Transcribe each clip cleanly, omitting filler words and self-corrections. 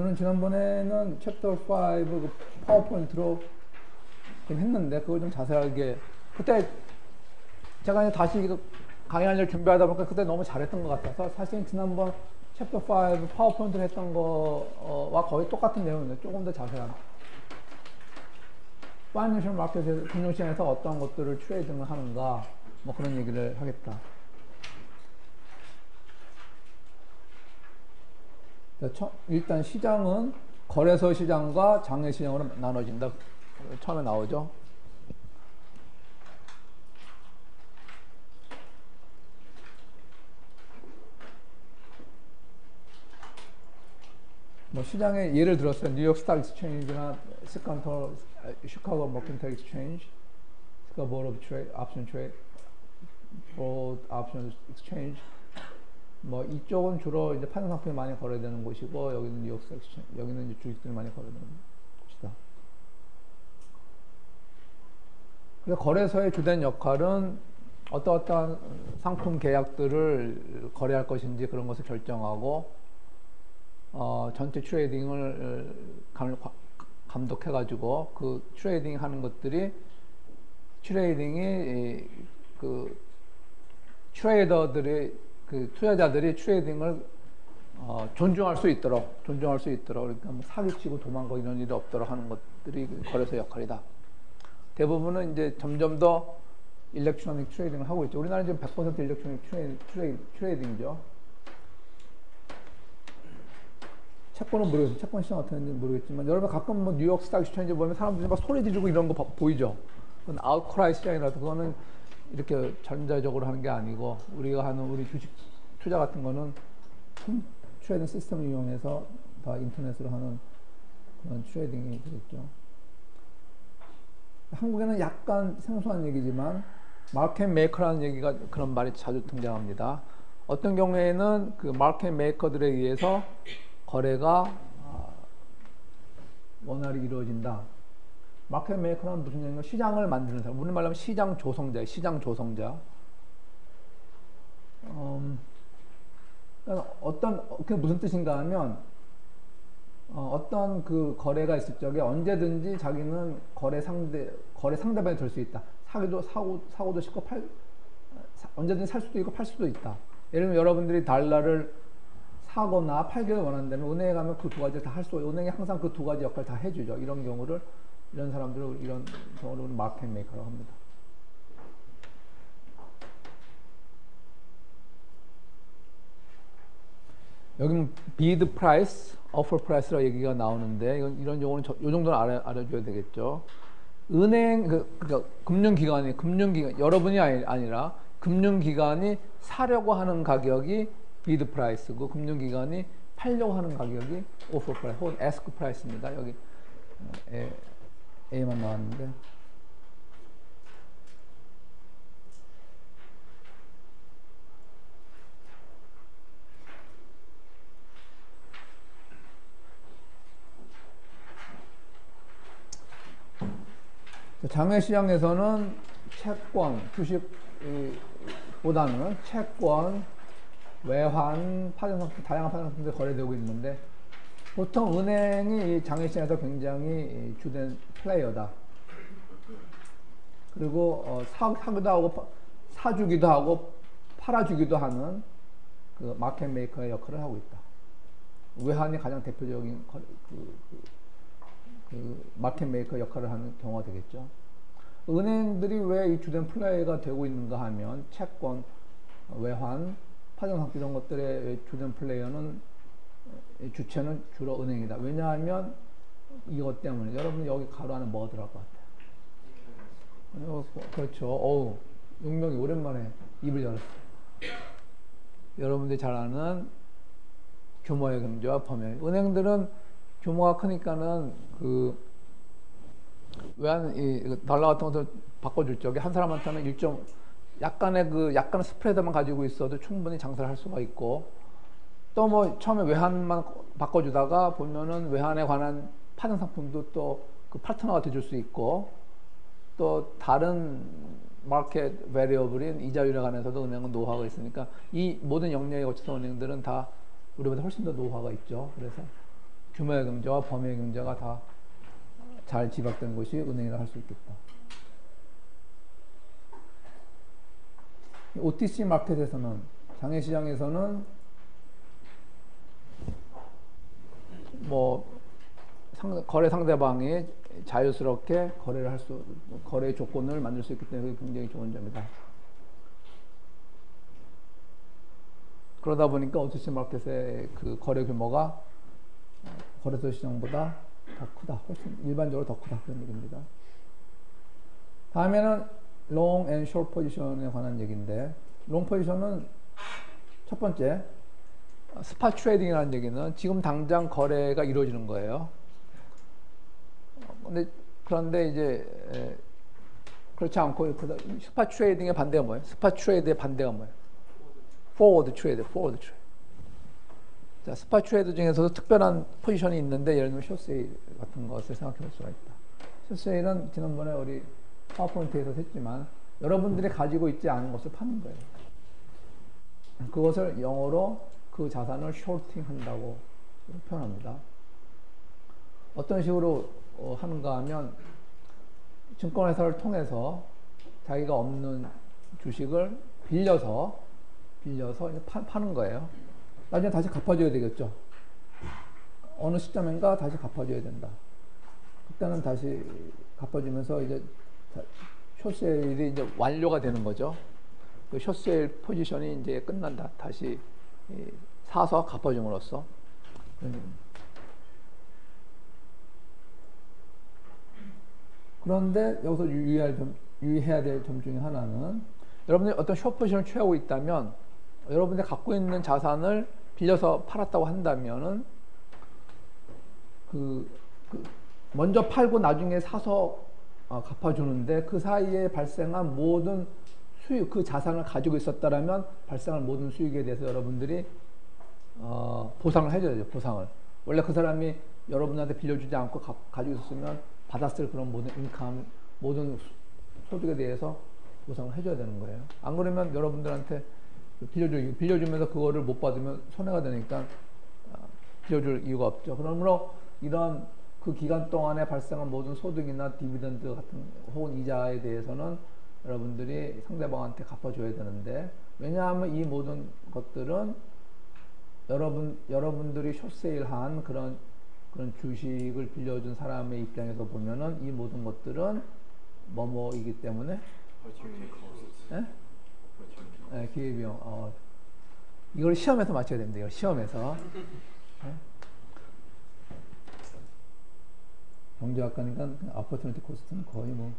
저는 지난번에는 챕터 5 그 파워포인트로 좀 했는데 그걸 좀 자세하게 그때 제가 이제 다시 이거 강의를 준비하다 보니까 그때 너무 잘했던 것 같아서 사실 지난번 챕터 5 파워포인트로 했던 거와 거의 똑같은 내용인데 조금 더 자세한 파이낸셜 마켓에서 금융시장에서 어떤 것들을 트레이딩을 하는가 뭐 그런 얘기를 하겠다. 일단 시장은 거래소 시장과 장외 시장으로 나눠진다. 처음에 나오죠. 뭐 시장에 예를 들었어요. 뉴욕 스탁 익스체인지나 시카고 머켄타일 익스체인지, 시카고 보드 오브 트레이드, 옵션 트레이드, 보드 옵션 익스체인지. 뭐 이쪽은 주로 이제 파생 상품이 많이 거래되는 곳이고 여기는 뉴욕 스탁 익스체인지, 여기는 이제 주식들이 많이 거래되는 곳이다. 그래서 거래소의 주된 역할은 어떠한 상품 계약들을 거래할 것인지 그런 것을 결정하고 전체 트레이딩을 감독해가지고 그 트레이딩 하는 것들이 트레이딩이 그 트레이더들이 그 투자자들이 트레이딩을 존중할 수 있도록 그러니까 뭐 사기치고 도망가고 이런 일이 없도록 하는 것들이 그 거래소 역할이다. 대부분은 이제 점점 더 일렉트로닉 트레이딩을 하고 있죠. 우리나라는 지금 100% 일렉트로닉 트레이딩이죠. 채권은 모르겠어요. 채권 시장 어떻게 되는지 모르겠지만 여러분 가끔 뭐 뉴욕 스탁 익스체인지 보면 사람들이 막 소리 지르고 이런 거 보이죠. 그건 아웃크라이 시장이라도 그거는 이렇게 전자적으로 하는 게 아니고 우리가 하는 우리 주식 투자 같은 거는 트레이딩 시스템을 이용해서 다 인터넷으로 하는 그런 트레이딩이 되겠죠. 한국에는 약간 생소한 얘기지만 마켓 메이커라는 얘기가 그런 말이 자주 등장합니다. 어떤 경우에는 그 마켓 메이커들에 의해서 거래가 원활히 이루어진다. 마켓 메이커는 무슨 얘기인가? 시장을 만드는 사람. 우리 말로 하면 시장 조성자예요. 시장 조성자. 그게 무슨 뜻인가 하면 어떤 그 거래가 있을 적에 언제든지 자기는 거래 상대방이 될 수 있다. 사고도 쉽고 언제든지 살 수도 있고 팔 수도 있다. 예를 들면 여러분들이 달러를 사거나 팔기를 원한다면 은행에 가면 그 두 가지를 다 할 수 있고 은행이 항상 그 두 가지 역할을 다 해주죠. 이런 사람들을 이런 경우를 마켓 메이커라고 합니다. 여기는 bid price, offer price라고 얘기가 나오는데 이런 용어는 이 정도는 알아줘야 되겠죠. 은행 그러니까 금융기관 여러분이 아니라 금융기관이 사려고 하는 가격이 bid price고 금융기관이 팔려고 하는 가격이 offer price 혹은 ask price입니다. 여기 A만 나왔는데 장외시장에서는 채권, 주식보다는 채권, 외환, 파생상품, 다양한 파생상품들이 거래되고 있는데 보통 은행이 장외시장에서 굉장히 주된 플레이어다. 그리고 사기도 하고 사주기도 하고 팔아주기도 하는 그 마켓 메이커의 역할을 하고 있다. 외환이 가장 대표적인 그 마켓 메이커 역할을 하는 경우가 되겠죠. 은행들이 왜 이 주된 플레이가 되고 있는가 하면 채권, 외환, 파생상품 이런 것들의 주된 플레이어는 주체는 주로 은행이다. 왜냐하면 이것 때문에 여러분 여기 가로 안에 뭐가 들어갈 것 같아요? 그렇죠. 용명이 오랜만에 입을 열었어요. 여러분들이 잘 아는 규모의 경제와 범위. 은행들은 규모가 크니까는 외환 달러 같은 것을 바꿔줄 적에 한 사람한테는 약간의 스프레드만 가지고 있어도 충분히 장사를 할 수가 있고 또 뭐 처음에 외환만 바꿔주다가 보면은 외환에 관한 파생 상품도 또 그 파트너가 돼줄 수 있고 또 다른 마켓 베리어블인 이자율에 관해서도 은행은 노하우가 있으니까 이 모든 영역에 거쳐서 은행들은 다 우리보다 훨씬 더 노하우가 있죠. 그래서 규모의 경제와 범위의 경제가 다 잘 집약된 곳이 은행이라 할 수 있겠다. OTC 마켓에서는, 장외시장에서는 뭐 거래 상대방이 자유스럽게 거래를 거래 조건을 만들 수 있기 때문에 그게 굉장히 좋은 점이다. 그러다 보니까 OTC 마켓의 그 거래 규모가 거래소 시장보다 더 크다. 훨씬 일반적으로 더 크다. 그런 얘기입니다. 다음에는 롱 앤 숏 포지션에 관한 얘기인데, 롱 포지션은 첫 번째 스팟 트레이딩이라는 얘기는 지금 당장 거래가 이루어지는 거예요. 그런데 이제 그렇지 않고 스팟 트레이딩의 반대가 뭐예요? 스팟 트레이드의 반대가 뭐예요? 포워드 트레이드. 자, 스팟 트레이드 중에서도 특별한 포지션이 있는데, 예를 들면 숏세일 같은 것을 생각해 볼 수가 있다. 숏세일은 지난번에 우리 파워포인트에서 했지만 여러분들이 가지고 있지 않은 것을 파는 거예요. 그것을 영어로 그 자산을 쇼팅 한다고 표현합니다. 어떤 식으로 하는가 하면 증권회사를 통해서 자기가 없는 주식을 빌려서 이제 파는 거예요. 나중에 다시 갚아줘야 되겠죠. 어느 시점인가 다시 갚아줘야 된다. 그때는 다시 갚아주면서 이제 숏세일이 이제 완료가 되는 거죠. 그 숏세일 포지션이 이제 끝난다. 다시 사서 갚아줌으로써. 그런데 여기서 유의해야 될 점 중에 하나는, 여러분들이 어떤 숏 포지션을 취하고 있다면 여러분들이 갖고 있는 자산을 빌려서 팔았다고 한다면은 먼저 팔고 나중에 사서 갚아주는데, 그 사이에 발생한 모든 수익, 그 자산을 가지고 있었다라면 발생한 모든 수익에 대해서 여러분들이 보상을 해줘야 돼요. 보상을. 원래 그 사람이 여러분한테 빌려주지 않고 가지고 있었으면 받았을 그런 모든 인컴, 모든 소득에 대해서 보상을 해줘야 되는 거예요. 안 그러면 여러분들한테 빌려주면서 그거를 못 받으면 손해가 되니까 빌려줄 이유가 없죠. 그러므로 이런 그 기간 동안에 발생한 모든 소득이나 디비던드 같은 혹은 이자에 대해서는 여러분들이 상대방한테 갚아줘야 되는데, 왜냐하면 이 모든 것들은 여러분들이 숏세일한 그런 주식을 빌려준 사람의 입장에서 보면은 이 모든 것들은 뭐이기 때문에 기회비용. 이걸 시험에서 맞춰야 됩니다. 이걸 시험에서. 경제학과니까 아포트먼트 코스트는 거의 뭐.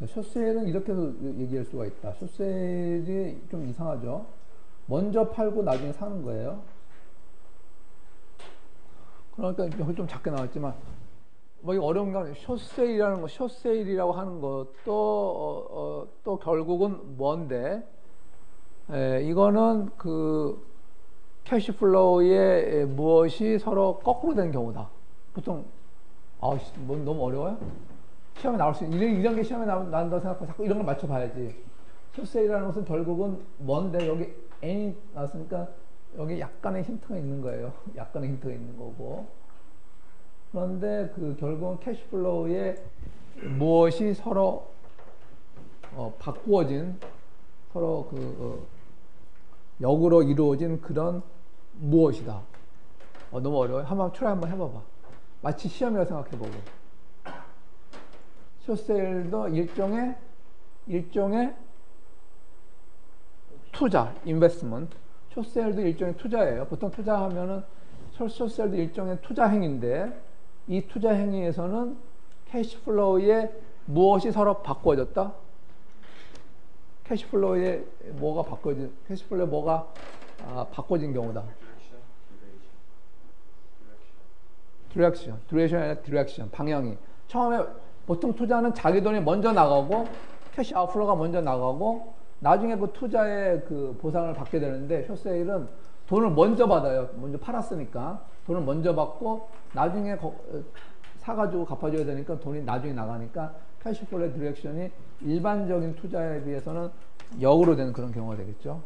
숏세일은 이렇게도 얘기할 수가 있다. 숏세일이 좀 이상하죠. 먼저 팔고 나중에 사는 거예요. 그러니까 좀 작게 나왔지만, 뭐 어려운 건 숏세일이라는 거, 숏세일이라고 하는 것도 또 결국은 뭔데, 이거는 그 캐시플로우의 무엇이 서로 거꾸로 되는 경우다. 보통 뭐 너무 어려워요? 시험에 나올 수 있는 이런 게 시험에 나온다고 생각하고 자꾸 이런 걸 맞춰봐야지. 숏세일이라는 것은 결국은 뭔데, 여기 N이 나왔으니까 여기 약간의 힌트가 있는 거예요. 약간의 힌트가 있는 거고. 그런데 결국은 캐시플로우의 무엇이 서로 바꾸어진, 서로 역으로 이루어진 그런 무엇이다. 너무 어려워요. 트라이 한번 해봐봐. 마치 시험이라고 생각해보고. 숏세일도 일종의 투자, 인베스트먼트. 숏세일도 일종의 투자예요. 보통 투자하면은 숏세일도 일종의 투자 행위인데, 이 투자 행위에서는 캐시플로우의 무엇이 서로 바꿔졌다? 캐시플로우의 뭐가 바꿔진 경우다. 디렉션이 아니라 디렉션, 방향이. 처음에 보통 투자는 자기 돈이 먼저 나가고 캐시 아웃플로우가 먼저 나가고 나중에 그 투자의 그 보상을 받게 되는데, 숏세일은 돈을 먼저 받아요. 먼저 팔았으니까 돈을 먼저 받고 나중에 사가지고 갚아줘야 되니까 돈이 나중에 나가니까 캐시플로우의 디렉션이 일반적인 투자에 비해서는 역으로 되는 그런 경우가 되겠죠.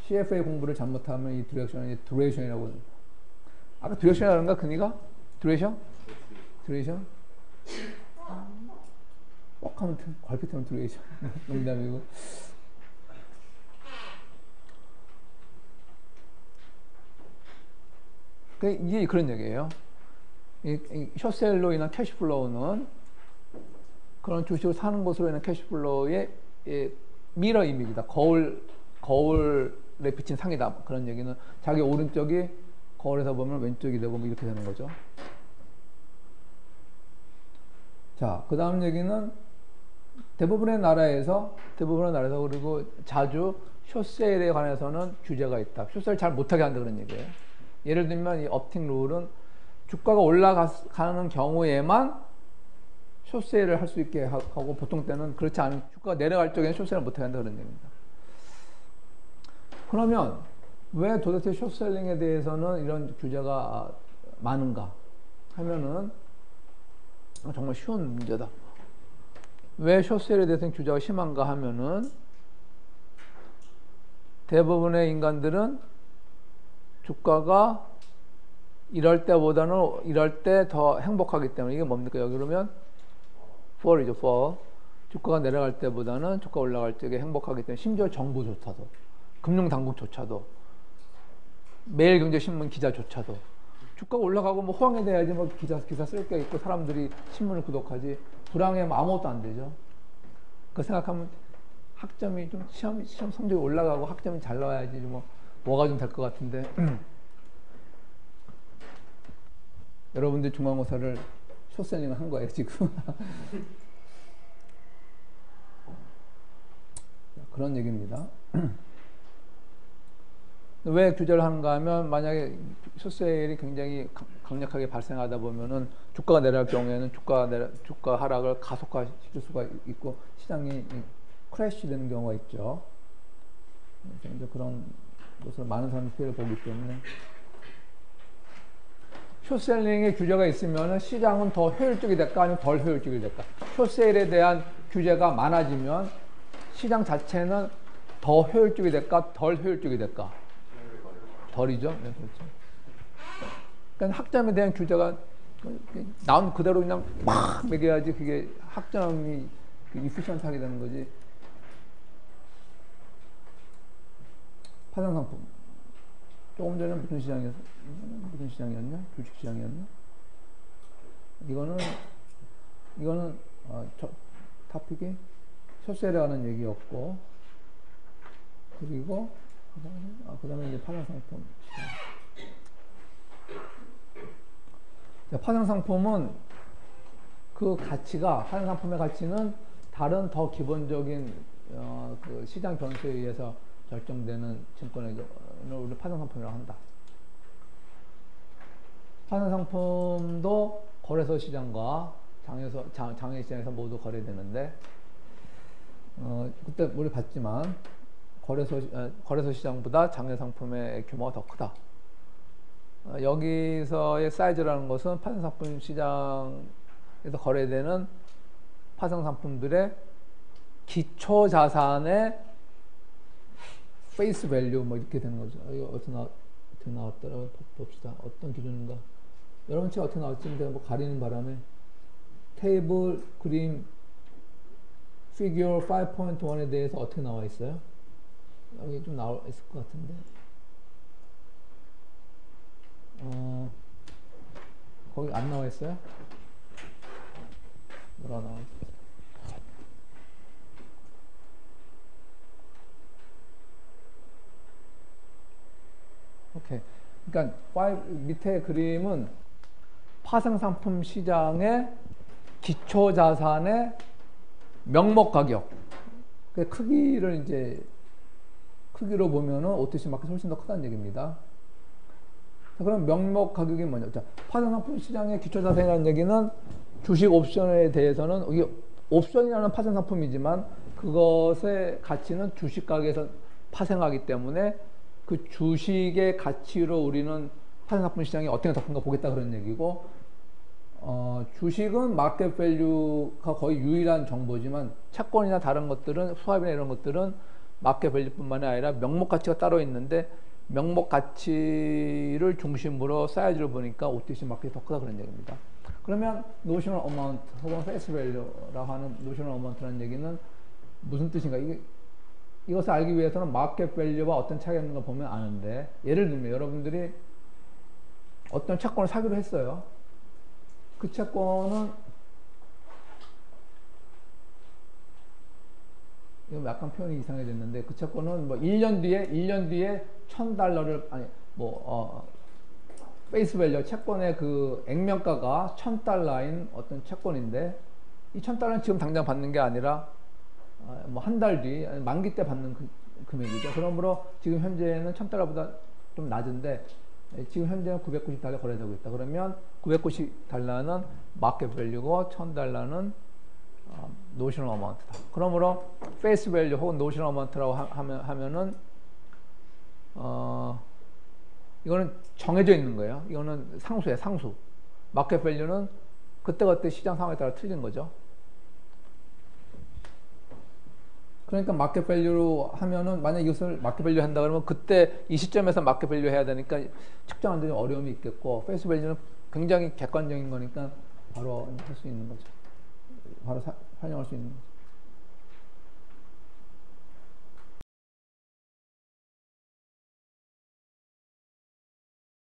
CFA 공부를 잘못하면 이 디렉션이 듀레이션이라고. 아까 듀레이션이라는가 그니가? 듀레이션? 듀레이션? 뻑 하면 걸핏하면 듀레이션. 농담이고. 이게 그런 얘기예요. 이 숏셀로 인한 캐시플로우는 그런 주식을 사는 것으로 인한 캐시플로우의 미러 이미지다. 거울에 비친 상이다. 그런 얘기는 자기 오른쪽이 거울에서 보면 왼쪽이 되고 뭐 이렇게 되는 거죠. 자, 그 다음 얘기는 대부분의 나라에서 그리고 자주 숏세일에 관해서는 규제가 있다. 숏세일 잘 못하게 한다 그런 얘기예요. 예를 들면 이 업팅 룰은 주가가 올라가는 경우에만 숏세일을 할 수 있게 하고 보통 때는 그렇지 않은 주가가 내려갈 적에는 숏세일을 못하게 한다 그런 얘기입니다. 그러면 왜 도대체 숏셀링에 대해서는 이런 규제가 많은가 하면은 정말 쉬운 문제다. 왜 숏셀에 대해서는 규제가 심한가 하면은 대부분의 인간들은 주가가 이럴 때 더 행복하기 때문에. 이게 뭡니까? 여기 그러면 fall이죠. fall. 주가가 내려갈 때보다는 주가 올라갈 때가 행복하기 때문에. 심지어 정부조차도, 금융당국조차도, 매일경제신문 기자조차도 주가가 올라가고 뭐 호황이 돼야지 뭐 기사 쓸 게 있고 사람들이 신문을 구독하지. 불황에 뭐 아무것도 안 되죠. 그 생각하면 학점이 좀 시험 성적이 올라가고 학점이 잘 나와야지 뭐가 좀 될 것 같은데. 여러분들 중간고사를 숏셀링을 한 거예요 지금. 그런 얘기입니다. 왜 규제를 하는가 하면 만약에 숏세일이 굉장히 강력하게 발생하다 보면은 주가가 내려갈 경우에는 주가 하락을 가속화시킬 수가 있고 시장이 크래시 되는 경우가 있죠. 이제 그런 것을 많은 사람이 피해를 보기 때문에 숏셀링에 규제가 있으면 시장은 더 효율적이 될까 아니면 덜 효율적이 될까? 숏세일에 대한 규제가 많아지면 시장 자체는 더 효율적이 될까 덜 효율적이 될까? 덜이죠. 네, 그렇죠. 그러니까 학점에 대한 규제가 나온 그대로 그냥 막 매겨야지 그게 학점이 이피션트하게 되는 거지. 파생상품. 조금 전에 무슨 시장이었냐? 주식시장이었나? 이거는 토픽이 숏세일에 관한 얘기였고, 그리고 그 다음에 이제 파생상품. 파생상품은 파생상품의 가치는 다른 더 기본적인 그 시장 변수에 의해서 결정되는 증권을 우리 파생상품이라고 한다. 파생상품도 거래소 시장과 장외 시장에서 모두 거래되는데, 그때 우리 봤지만 거래소 시장보다 장외 상품의 규모가 더 크다. 여기서의 사이즈라는 것은 파생상품 시장에서 거래되는 파생상품들의 기초 자산의 페이스 밸류 뭐 이렇게 되는 거죠. 이거 어떻게 나왔더라? 봅시다. 어떤 기준인가? 여러분 책 어떻게 나왔지? 내가 뭐 가리는 바람에 테이블 그림 피규어 5.1에 대해서 어떻게 나와 있어요? 여기 좀 나와 있을 것 같은데. 거기 안 나와 있어요? 뭐라 나와 있어요? 오케이. 그러니까 밑에 그림은 파생상품 시장의 기초 자산의 명목 가격. 그 크기를 이제 크기로 보면은 OTC 마켓이 훨씬 더 크다는 얘기입니다. 자, 그럼 명목 가격이 뭐냐? 자, 파생상품 시장의 기초 자산이라는 얘기는 주식 옵션에 대해서는 이게 옵션이라는 파생상품이지만 그것의 가치는 주식 가격에서 파생하기 때문에 그 주식의 가치로 우리는 파생상품 시장이 어떻게 더 큰가 보겠다 그런 얘기고, 주식은 마켓 밸류가 거의 유일한 정보지만 채권이나 다른 것들은 수합이나 이런 것들은 마켓 밸류뿐만이 아니라 명목 가치가 따로 있는데 명목 가치를 중심으로 사이즈를 보니까 OTC 마켓이 더 크다 그런 얘기입니다. 그러면 노셔널 어마운트 혹은 페이스 밸류라고 하는 노셔널 어마운트라는 얘기는 무슨 뜻인가? 이것을 알기 위해서는 마켓 밸류와 어떤 차이가 있는 걸 보면 아는데, 예를 들면 여러분들이 어떤 채권을 사기로 했어요. 그 채권은 이거 약간 표현이 이상해졌는데, 그 채권은 뭐 1년 뒤에 $1,000를 아니 페이스 밸류 채권의 그 액면가가 $1,000인 어떤 채권인데, 이 $1,000는 지금 당장 받는 게 아니라 뭐 한 달 뒤 만기 때 받는 금액이죠. 그러므로 지금 현재는 $1,000보다 좀 낮은데 지금 현재는 $990 거래되고 있다. 그러면 $990는 마켓 밸류고 $1,000는 노셔널 어마운트다. 그러므로 페이스 밸류 혹은 노셔널 어마운트라고 하면은 이거는 정해져 있는 거예요. 이거는 상수예요, 상수. 마켓 밸류는 그때그때 시장 상황에 따라 틀린 거죠. 그러니까 마켓 밸류로 하면은, 만약 이것을 마켓 밸류 한다 그러면 그때 이 시점에서 마켓 밸류 해야 되니까 측정하는 데 어려움이 있겠고, 페이스 밸류는 굉장히 객관적인 거니까 바로 할 수 있는 거죠. 바로 활용할 수 있는 거죠.